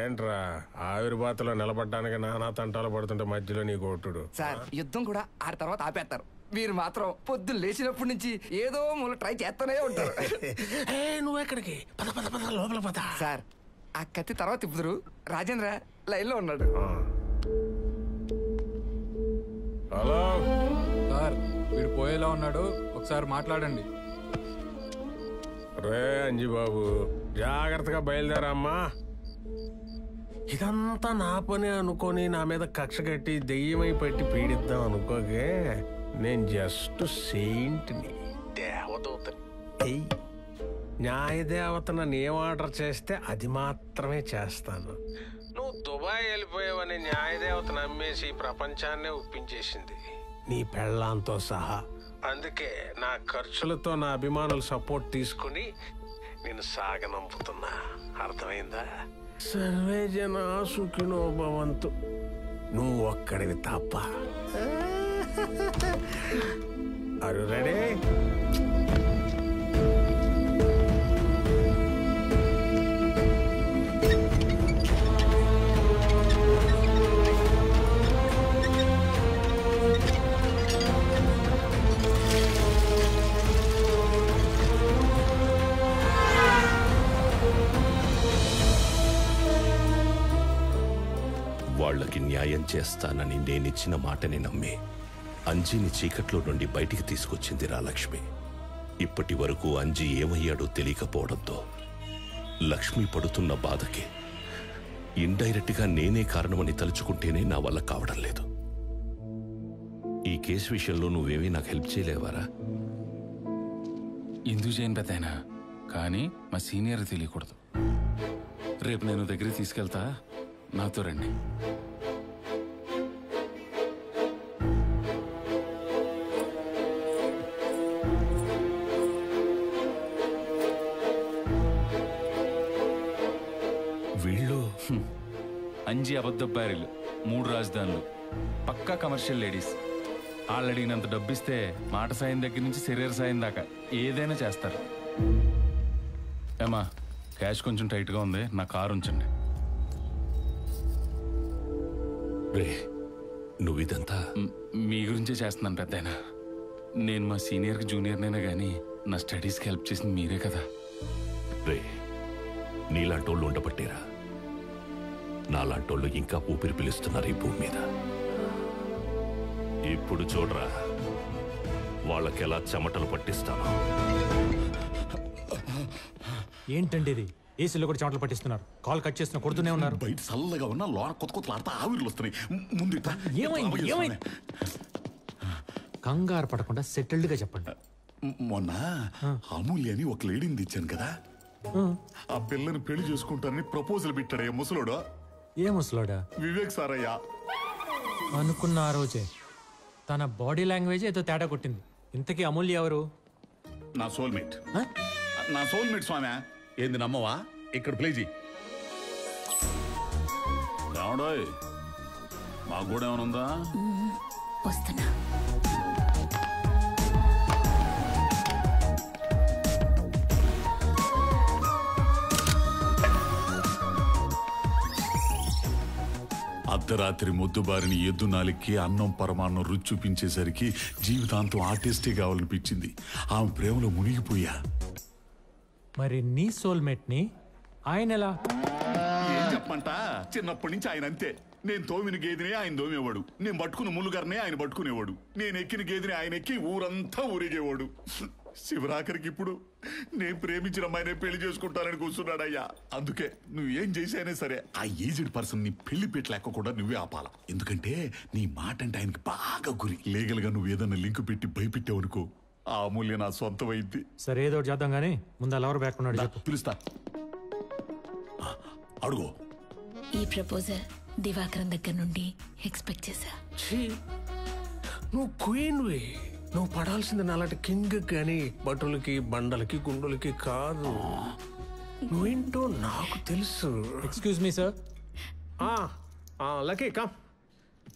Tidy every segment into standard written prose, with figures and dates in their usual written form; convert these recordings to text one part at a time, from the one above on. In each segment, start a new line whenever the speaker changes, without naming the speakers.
ఏంట్రా ఆవిర్భాతలో నిలబడ్డానికి నానా తంటాలు పడుతుంటే మధ్యలో నీ కొట్టుడు.
సార్ యుద్ధం కూడా ఆ తర్వాత ఆపేస్తారు, మీరు మాత్రం పొద్దున్న లేచినప్పటి నుంచి ఏదో మూల ట్రై చేస్తూనే ఉంటారు.
నువ్వు ఎక్కడికి? పద పద పద లోపల పద.
సార్ ఆ కత్తి తర్వాత తిప్పుదురు. రాజేంద్ర లైన్ లో ఉన్నాడు.
హలో
సార్, వీడు పోయేలా ఉన్నాడు, ఒకసారి మాట్లాడండి.
రే అంజిబాబు, జాగ్రత్తగా బయలుదేరమ్మా. ఇదంతా నా పని అనుకొని నా మీద కక్ష కట్టి దెయ్యమై పెట్టి పీడిద్దాం అనుకోగే. నేను జస్ట్ సెయింట్ని, దేవదూతని. న్యాయదేవత నన్ను ఏం ఆర్డర్ చేస్తే అది మాత్రమే చేస్తాను. నువ్వు దుబాయ్ వెళ్ళిపోయావని న్యాయదేవత నమ్మేసి ప్రపంచాన్నే ఒప్పించేసింది, నీ పెళ్ళాంతో సహా. అందుకే నా ఖర్చులతో నా అభిమానుల సపోర్ట్ తీసుకుని నేను సాగనంపుతున్నా. అర్థమైందా? సర్వే జన సుఖినో భవంతు. నువ్వు ఒక్కడివి తప్ప. అరు రెడీ?
వాళ్లకి న్యాయం చేస్తానని నేనిచ్చిన మాటని నమ్మి అంజీని చీకట్లో నుండి బయటికి తీసుకొచ్చింది రాలక్ష్మి. ఇప్పటి వరకు అంజీ ఏమయ్యాడో తెలియకపోవడంతో లక్ష్మి పడుతున్న బాధకి ఇండైరెక్ట్ గా నేనే కారణమని తలుచుకుంటేనే నా వల్ల కావడం లేదు. ఈ కేసు విషయంలో నువ్వేమీ నాకు హెల్ప్ చేయలేవారా?
ఎందుకు చేయను పెద్దయినా, కానీ మా సీనియర్ తెలియకూడదు. రేపు నేను దగ్గరికి తీసుకెళ్తా, నాతో రండి.
వీళ్ళు
అంజీ అబద్ధబ్బారీలు, 3 రాజధానులు, పక్కా కమర్షియల్ లేడీస్. వాళ్ళు అడిగినంత డబ్బిస్తే మాట సాయం దగ్గర నుంచి శరీర సాయం దాకా ఏదైనా చేస్తారు. ఏమా, క్యాష్ కొంచెం టైట్గా ఉంది, నా కారు ఉంచండి.
రే, నువ్విదంతా
మీ గురించే చేస్తున్నాను పెద్దయినా. నేను మా సీనియర్కి జూనియర్నైనా కానీ నా స్టడీస్కి హెల్ప్ చేసింది మీరే కదా.
రే, నీలాంటోళ్ళు ఉండబట్టేరా నాలాంటోళ్ళు ఇంకా ఊపిరి పిలుస్తున్నారు ఈ భూమి మీద. ఇప్పుడు చూడరా వాళ్ళకెలా చెమటలు పట్టిస్తాను.
ఏంటండి ఇది? ఏసీలో కూడా చెమటలు పట్టిస్తున్నారు, కాల్ కట్ చేస్తున్నా కొడుతూనే ఉన్నారు.
బయట చల్లగా ఉన్నా లోన కొత్త కొత్తలు ఆడతా ఆవిర్లు వస్తున్నాయి. ముందు
ఏమైంది? కంగారు పడకుండా సెటిల్డ్ గా చెప్పండి.
మొన్న అమూల్య అని ఒక లేడీని తెచ్చాను కదా, ఆ పిల్లని పెళ్లి చేసుకుంటానని ప్రపోజల్ పెట్టాడు ముసలోడు.
ఏ ముసలోడా?
వివేక్ సారయ్య.
అనుకున్న ఆ రోజే తన బాడీ లాంగ్వేజ్ ఏదో తేడా కొట్టింది. ఇంతకీ అమూల్య ఎవరు?
నా సోల్మేట్. నా సోల్మేట్ స్వామి. ఏంది నమ్మవా? ఇక్కడ ప్లే చేయి. మాకు కూడా ఏమైనా ఉందా?
వస్తున్నా.
అర్ధరాత్రి మొద్దుబారిని ఎద్దు నాలికి అన్నం పరమాన్నం రుచి చూపించేసరికి జీవితాంతం ఆర్టిస్టే కావాలనిపించింది. ఆమె ప్రేమలో మునిగిపోయా.
మరి నీ సోల్మేట్ ని ఆయన ఎలా?
ఏం చెప్పమంట, చిన్నప్పటి నుంచి ఆయన అంతే. నేను తోమిన గేదెనే ఆయన తోమేవాడు, నేను పట్టుకున్న ముళ్ళుగారినే ఆయన పట్టుకునేవాడు, నేను ఎక్కిన గేదెని ఆయన ఎక్కి ఊరంతా ఊరేగేవాడు. శివరాఖరికి ఇప్పుడు నేను ప్రేమించిన అమ్మాయినే పెళ్లి చేసుకుంటానని కూర్చున్నాడయ్యా. అందుకే నువ్వేం చేసానే సరే ఆ ఏజ్డ్ పర్సన్ ని పెళ్లి పెట్టలేక కూడా నువ్వే ఆపాల. ఎందుకంటే నీ మాట అంటే ఆయనకి బాగా గురి. లీగల్ గా నువ్వు ఏదన్నా లింక్ పెట్టి భయపెట్టావనుకో, ఆ అమూల్య నా సొంతం అయింది.
సరే ఏదో చేద్దాం గానీ ముందు అలా ఎవరు బ్యాక్కున్నాడు
పిలుస్తా. అడుగు.
ఈ ప్రపోజల్ దివాకరం దగ్గర నుండి ఎక్స్పెక్ట్ చేశా.
నువ్వు క్వీన్వి, నువ్వు పడాల్సింది నాలాంటి కింగ్ కానీ బటులకి బండలకి గుండులకి కాదు. నువ్వేంటో నాకు తెలుసు.
Excuse me sir.
Lucky come,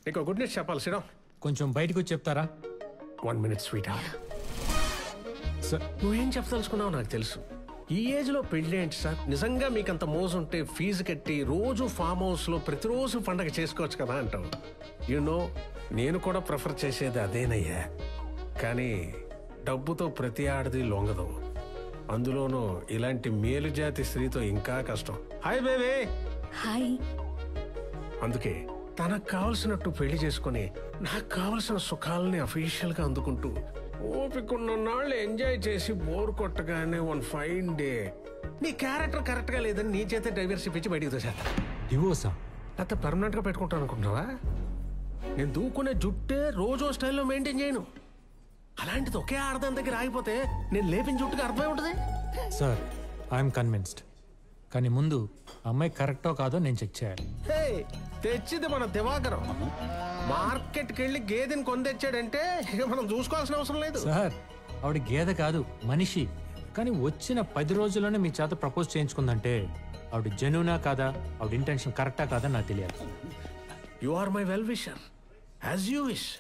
నీకు గుడ్ న్యూస్ చెప్పాలి. సిడా,
కొంచెం బయటకు వచ్చి చెప్తారా?
1 minute స్వీట్ హార్ట్. నువ్వేం చెప్పదలుచుకున్నావు నాకు తెలుసు. ఈ ఏజ్ లో పెళ్లి ఏంటి సార్? నిజంగా మీకంత మోజుంటే ఫీజు కట్టి రోజు ఫామ్ హౌస్ లో ప్రతిరోజు పండగ చేసుకోవచ్చు కదా అంటాం. యూనో నేను కూడా ప్రిఫర్ చేసేది అదేనయ్యా. కానీ డబ్బుతో ప్రతి ఆడది లొంగదు. అందులోనూ ఇలాంటి మేలు జాతి స్త్రీతో ఇంకా కష్టం. Hi baby.
హాయ్.
అందుకే తనకు కావలసినట్టు పెళ్లి చేసుకుని నాకు కావలసిన సుఖాలని అఫీషియల్ గా అందుకుంటూ ఓపికన్న నాళ్ళు ఎంజాయ్ చేసి బోర్ కొట్టగానే వన్ ఫైన్ డే నీ క్యారెక్టర్ కరెక్ట్ గా లేదని నీ చేత డైవర్సిటీ ఇచ్చి బయటికి తోసేస్తా.
డివోర్సా?
లేకపోతే పర్మనెంట్ గా పెట్టుకుంటాను అనుకుంటున్నావా? నేను దూకునే జుట్టే రోజు స్టైల్లో మెయింటైన్ చేయను. అలాంటిది ఒకే ఆడదాని దగ్గర ఆగిపోతే నేను లేపిన జుట్టుకి అర్థమై ఉంటుంది.
Sir, I'm convinced. కానీ ముందు అమ్మాయి కరెక్టో కాదో నేను చెక్ చేయాలి.
తెచ్చింది మన దివాకరం. మార్కెట్కి వెళ్ళి గేదెని కొని తెచ్చాడంటే ఇక మనం చూసుకోవాల్సిన అవసరం లేదు.
సార్, ఆవిడ గేదె కాదు, మనిషి. కానీ వచ్చిన 10 రోజుల్లోనే మీ చేత ప్రపోజ్ చేయించుకుందంటే ఆవిడ జెన్యూనా కాదా, ఆవిడ ఇంటెన్షన్ కరెక్టా కాదా నాకు తెలియాలి.
You are my well wisher. As you wish.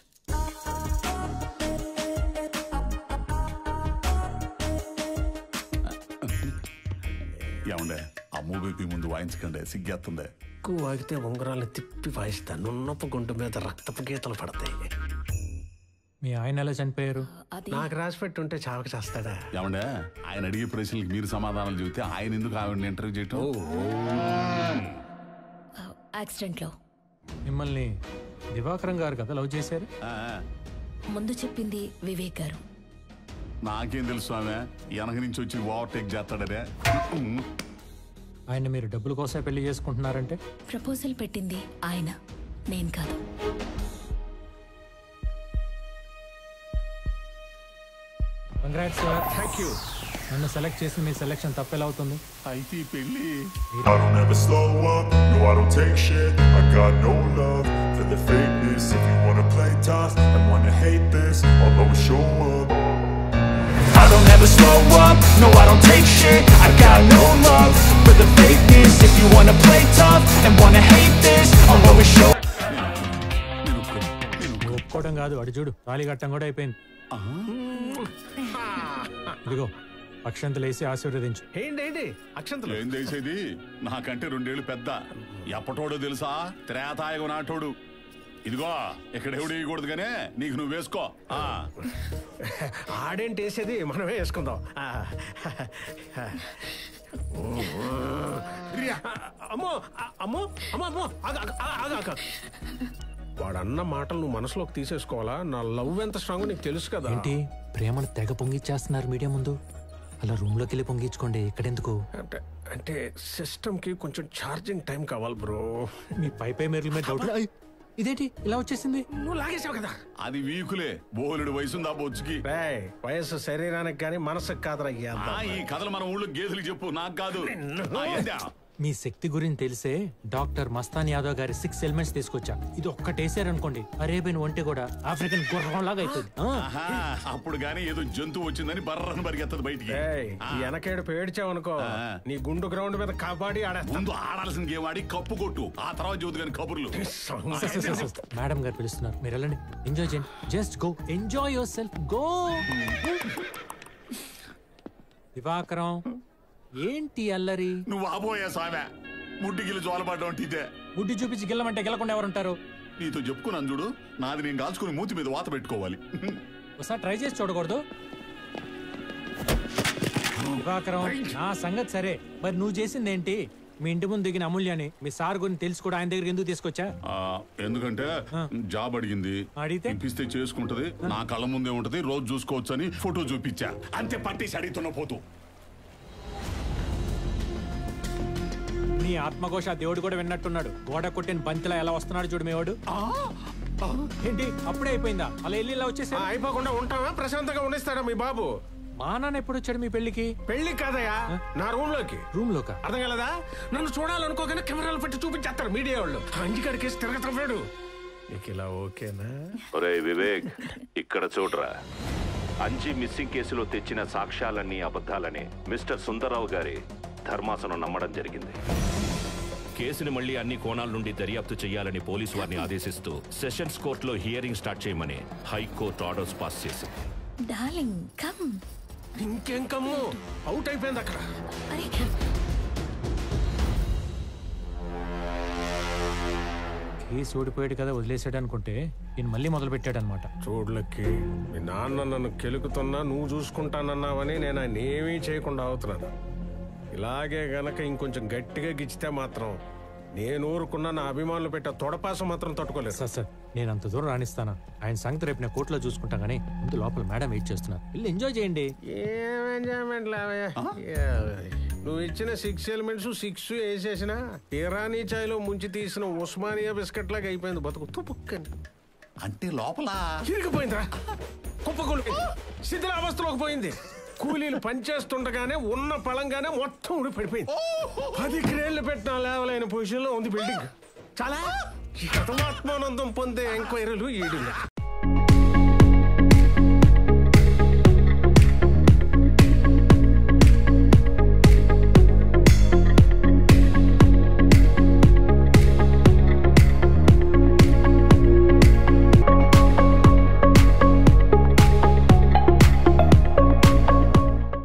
ఏమండే ఆ మూవీకి ముందు వాయించకండి, సిగ్గేస్తుంది.
ఎక్కువ వాగితే ఉంగరాలు తిప్పి వాయిస్తాను. నున్నపు గుంటు మీద రక్తపు గీతలు పడతాయి.
మీ ఆయన ఎలా చనిపోయారు?
నాకు రాసి పెట్టుంటే చావక చేస్తాడా?
ఏమండే ఆయన అడిగే ప్రశ్నలకు మీరు సమాధానాలు చెబితే ఆయన ఎందుకు ఆవిడని ఇంటర్వ్యూ చేయటం?
యాక్సిడెంట్ లో.
మిమ్మల్ని దివాకరం గారు కదా లవ్ చేశారు?
ముందు చెప్పింది వివేక్ గారు.
నాకేం తెలుసు ఆమె వెనక నుంచి వచ్చి ఓవర్టేక్ చేస్తాడనే.
ఆయన మీరు డబ్బుల కోసం పెళ్లి చేసుకుంటున్నారంటే?
ప్రపోజల్ పెట్టింది ఆయన, నేను కాదు.
Congrats sir.
Thank you.
నన్ను సెలెక్ట్ చేసి మీ సెలెక్షన్ తప్పెలా అవుతుంది?
అయితే ఈ పెళ్ళి
I don't ever slow up, no I don't take shit. I got no love for the fakeness. If you wanna play tough and wanna hate this, I'll always show up. I don't ever slow up, no I don't take shit. I got no love for the fakeness. If you wanna play tough and wanna hate this, I'll always show up.
ఒప్పుకోవడం కాదు, అడి చూడు తాళి కట్టం కూడా అయిపోయింది. ఇదిగో అక్షంతలు వేసి ఆశీర్వదించు.
ఏంటి అక్షంతలు?
ఏం చేసేది? నాకంటే 2 ఏళ్ళు పెద్ద. ఎప్పటోడో తెలుసా? త్రేతాయుగ నాటోడు. ఇదిగో ఇక్కడ ఎవడు వేయకూడదు గానే నీకు నువ్వు వేసుకో.
ఆడేంటి వేసేది, మనమే వేసుకుందాం. అమ్మో అమ్మో అమ్మో అమ్మో. వాడన్న మాటలు నువ్వు మనసులోకి తీసేసుకోవాలా? నా లవ్ ఎంత స్ట్రాంగ్ నీకు తెలుసు కదా.
ఏంటి ప్రేమను తెగ పొంగిచ్చేస్తున్నారు మీడియా ముందు? అలా రూమ్ లోకి వెళ్ళి పొంగించుకోండి, ఇక్కడెందుకు?
అంటే సిస్టమ్ కి కొంచెం ఛార్జింగ్ టైం కావాలి బ్రో.
మీ పై మెరుల మీద డౌట్. ఇదేంటి ఇలా వచ్చేసింది?
నువ్వు లాగేసావు కదా.
అది వీకులే, బోలుడు వయసుందా బొచ్చుకి.
వయసు శరీరానికి కానీ మనసుకు కాదరయ్యా.
ఈ కథలు మన ఊళ్ళో గేదెలు చెప్పు, నాకు కాదు.
మీ శక్తి గురించి తెలిసే డాక్టర్ మస్తాన్ యాదవ్ గారి 6 ఎలిమెంట్స్ తీసుకొచ్చా. ఇది ఒక్కటేసారనుకోండి అరేబియన్ ఒంటి కూడా ఆఫ్రికన్ గుర్రం లాగా అవుతుంది.
అప్పుడు గానీ ఏదో జంతువు వచ్చిందని బర్రను పరిగెత్తదు బయటికి.
వెనకేడు పేడ్చావు అనుకో, నీ గుండు గ్రౌండ్ మీద కబడ్డీ
ముందు ఆడాల్సిన గేమ్ ఆడి కప్పు కొట్టు, ఆ తర్వాత జ్యోతి గారి కబుర్లు.
మేడం గారు పిలుస్తున్నారు, మీరు వెళ్ళండి. ఎంజాయ్ చేయండి. Just go, enjoy your self, go. Divakaram ఏంటి అల్లరి?
నువ్వు ఆబోయా సామె ముడ్డిగిల్లు జోలపడ్డం ఇదే.
ముడ్డి చూపించి గిల్లమంటే గెలకుండా ఎవరుంటారు?
నీతో చెప్పుకున్నాను చూడు, నాది నేను కాల్చుకుని మూతి మీద వాత పెట్టుకోవాలి.
ఒకసారి ట్రై చేసి చూడకూడదు? దివాకరం నా సంగతి సరే, మరి నువ్వు చేసింది ఏంటి? మీ ఇంటి ముందు దిగిన అమూల్యాన్ని మీ సార్ గురించి తెలుసు కూడా ఆయన దగ్గర ఎందుకు తీసుకొచ్చా?
ఎందుకంటే జాబ్ అడిగింది, ఇప్పిస్తే చేసుకుంటది, నా కళ్ళ ముందే ఉంటది, రోజు చూసుకోవచ్చు అని ఫోటో చూపించా. అంతే, పట్టేసి అడుగుతున్న పోతూ.
నీ ఆత్మఘోష దేవుడు కూడా విన్నట్టున్నాడు. గోడ కొట్టిన బంతిలా ఎలా వస్తున్నాడు చూడు మేవాడు. ఏంటి అప్పుడే అయిపోయిందా? అలా వెళ్ళి ఇలా వచ్చేసి
అయిపోకుండా ఉంటావా? ప్రశాంతంగా ఉండేస్తాడా మీ బాబు?
మా నాన్న ఎప్పుడు వచ్చాడు మీ పెళ్లికి?
పెళ్లి కాదయా, నా రూమ్ లోకి.
రూమ్ లోకా?
అర్థం కలదా? నన్ను చూడాలనుకోగానే కెమెరాలు పెట్టి చూపించేస్తాడు మీడియా వాళ్ళు. అంజికాడికేసి తిరగతాడు. నీకు ఇలా ఓకేనా?
ఒరే వివేక్, ఇక్కడ చూడరా. అంజి మిస్సింగ్ కేసులో తెచ్చిన సాక్ష్యాలన్నీ అబద్ధాలని మిస్టర్ సుందరరావు గారి ధర్మాసనం నమ్మడం జరిగింది. కేసుని మళ్లీ అన్ని కోణాల నుండి దర్యాప్తు చేయాలని పోలీసు వారిని ఆదేశిస్తూ సెషన్స్ కోర్టులో హియరింగ్ స్టార్ట్ చేయమని హైకోర్టు ఆర్డర్స్ పాస్ చేసింది.
Darling come.
ఇంకేం కమ్ము అవుట్ అయిపోయింది అక్కడ.
కేసు ఓడిపోయాడు కదా వదిలేసాడు అనుకుంటే ఈయన మళ్ళీ మొదలు పెట్టాడు అనమాట.
చూడలకి మీ నాన్న నన్ను కెలుకుతున్నా నువ్వు చూసుకుంటానన్నావని నేను ఆయన ఏమీ చేయకుండా అవుతున్నాను. ఇలాగే గనక ఇంకొంచెం గట్టిగా గిచ్చితే మాత్రం నేను ఊరుకున్న నా అభిమానులు పెట్టే తొడపాసం మాత్రం తట్టుకోలేదు.
సార్ నేను అంత దూరం రాణిస్తాను. ఆయన సంగతి రేపు నేను కోర్టులో చూసుకుంటా గానీ ముందు లోపల మేడం వెయిట్ చేస్తున్నారు. వెళ్ళి ఎంజాయ్ చేయండి.
ఏం ఎంజాయ్మెంట్ లేవయ్యా. నువ్వు ఇచ్చిన 6 ఎలిమెంట్స్ 6 వేసేసిన ఇరానీ చాయ్లో ముంచి తీసిన ఉస్మానియా బిస్కెట్ లాగా అయిపోయింది బతుకు. తుపుక్కని
అంటే లోపల
ఇరిగిపోయిందిరా, కుప్పకూలి శిథిలావస్థలోకి పోయింది. కూలీలు పనిచేస్తుండగానే ఉన్న పళంగానే మొత్తం ఊడి పడిపోయింది. 10 క్రేళ్లు పెట్టిన లేవలైన పొజిషన్ లో ఉంది బిల్డింగ్. చాలా ఆత్మానందం పొందే ఎంక్వైరీలు ఈడు.